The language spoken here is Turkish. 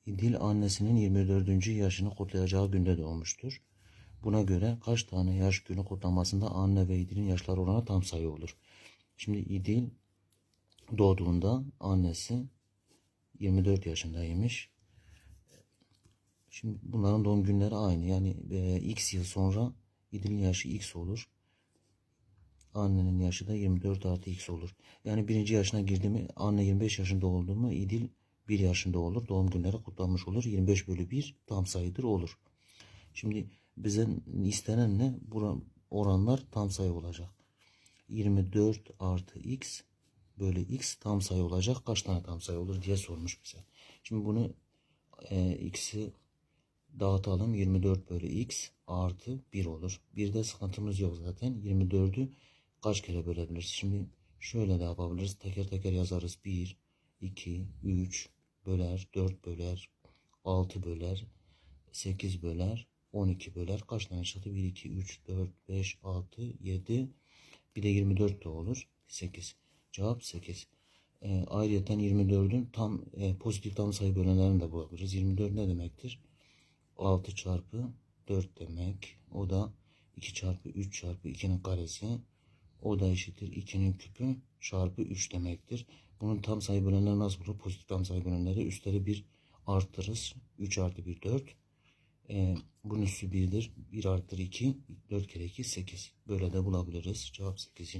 İdil annesinin 24. yaşını kutlayacağı günde doğmuştur. Buna göre kaç tane yaş günü kutlamasında anne ve İdil'in yaşları oranı tam sayı olur? Şimdi İdil doğduğunda annesi 24 yaşındaymış. Şimdi bunların doğum günleri aynı. Yani x yıl sonra İdil'in yaşı x olur. Annenin yaşı da 24 artı x olur. Yani birinci yaşına girdi mi anne 25 yaşında oldu mu İdil 1 yaşında olur. Doğum günleri kutlanmış olur. 25 bölü 1 tam sayıdır olur. Şimdi bize istenen ne? Oranlar tam sayı olacak. 24 artı x bölü x tam sayı olacak. Kaç tane tam sayı olur diye sormuş bize. Şimdi bunu x'i dağıtalım. 24 bölü x artı 1 olur. Bir de sıkıntımız yok zaten. 24'ü kaç kere bölebiliriz? Şimdi şöyle de yapabiliriz. Teker teker yazarız. 1, 2, 3 böler, 4 böler, 6 böler, 8 böler, 12 böler. Kaç tane çıktı? 1, 2, 3, 4, 5, 6, 7. Bir de 24 de olur. 8. Cevap 8. Ayrıyeten 24'ün pozitif tam sayı bölenlerini de bulabiliriz. 24 ne demektir? 6 çarpı 4 demek. O da 2 çarpı 3 çarpı 2'nin karesi. O da eşittir 2'nin küpü çarpı 3 demektir. Bunun tam sayı bölenleri nasıl bulur? Pozitif tam sayı bölenleri üstleri 1 arttırırız. 3 artı 1 4. Bunun üssü 1'dir. 1 artır 2. 4 kere 2 8. Böyle de bulabiliriz. Cevap 8.